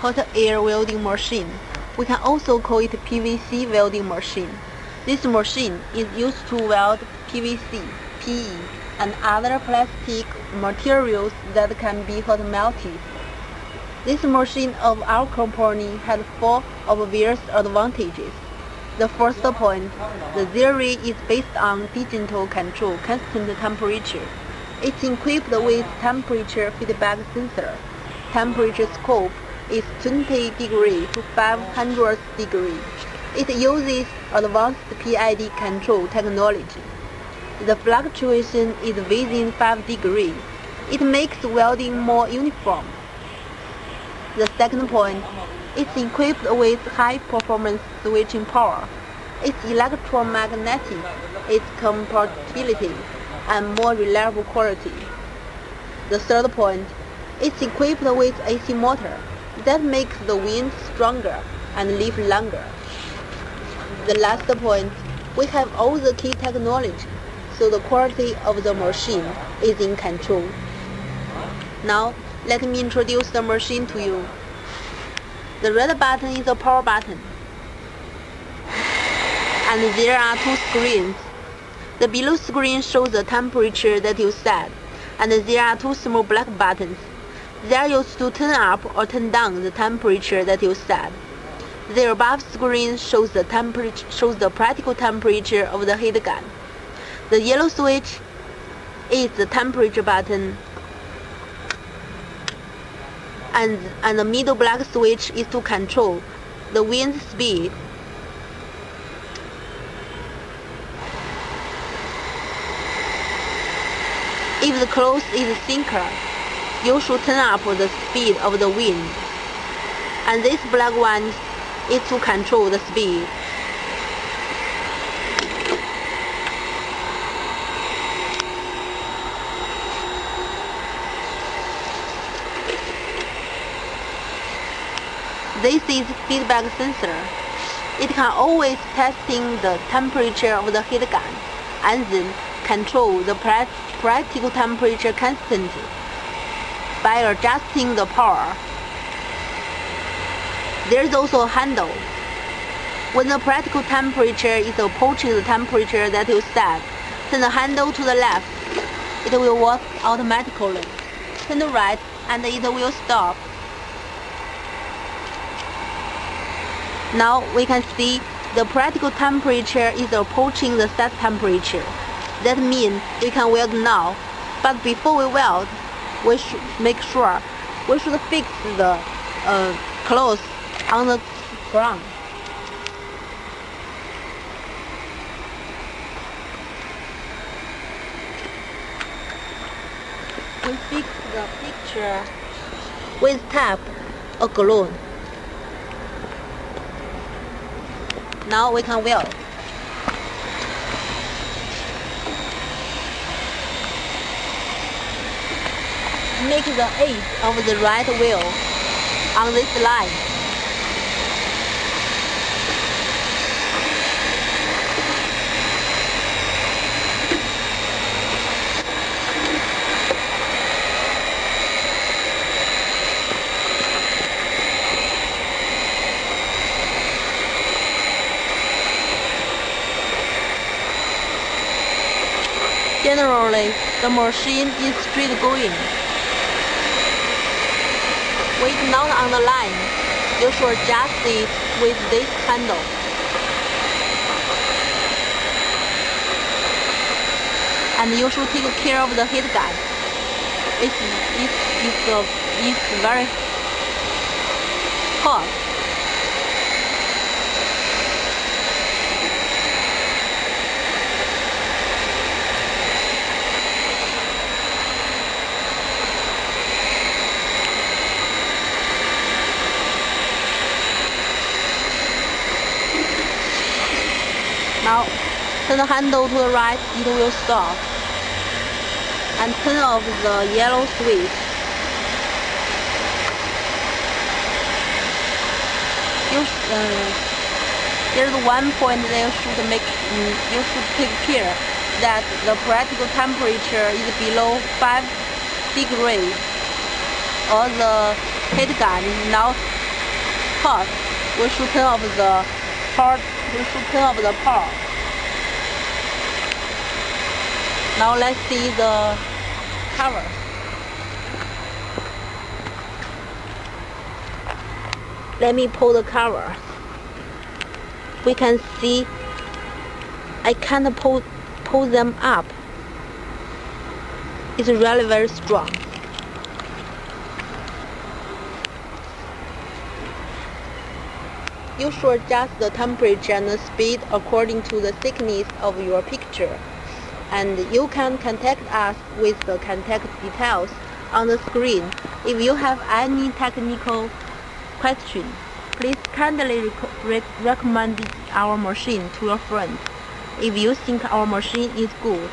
hot air welding machine. We can also call it PVC welding machine. This machine is used to weld PVC, PE, and other plastic materials that can be hot melted. This machine of our company has 4 obvious advantages. The first point, the theory is based on digital control constant temperature. It's equipped with temperature feedback sensor. Temperature scope is 20 degrees to 500 degrees. It uses advanced PID control technology. The fluctuation is within 5 degrees. It makes welding more uniform. The second point, it's equipped with high-performance switching power. Its electromagnetic, its compatibility, and more reliable quality. The third point, it's equipped with AC motor that makes the wind stronger and live longer. The last point, we have all the key technology, so the quality of the machine is in control. Now, let me introduce the machine to you. The red button is a power button, and there are 2 screens. The below screen shows the temperature that you set, and there are 2 small black buttons. They are used to turn up or turn down the temperature that you set. The above screen shows the practical temperature of the heat gun. The yellow switch is the temperature button, and the middle black switch is to control the wind speed. If the cloth is thicker, you should turn up the speed of the wind, and this black one is to control the speed. This is feedback sensor. It can always testing the temperature of the heat gun and then control the practical temperature constantly by adjusting the power. There is also a handle. When the practical temperature is approaching the temperature that you set, turn the handle to the left. It will work automatically. Turn the right and it will stop. Now we can see the practical temperature is approaching the set temperature. That means we can weld now. But before we weld, we should make sure we should fix the cloth on the ground. We fix the picture with tape or glue. Now we can weld. Make the edge of the right wheel on this line. Generally, the machine is straight going. When it's not on the line, you should adjust it with this handle. And you should take care of the heat gun. It's very hot. Now, turn the handle to the right, it will stop. And turn off the yellow switch. There's one point that you should take care that the practical temperature is below 5 degrees, or the heat gun is not cut. We should turn off the part. Now let's see the cover. Let me pull the cover. We can see I can't pull them up. It's really very strong. You should adjust the temperature and the speed according to the thickness of your picture. And you can contact us with the contact details on the screen. If you have any technical question, please kindly recommend our machine to your friend. If you think our machine is good,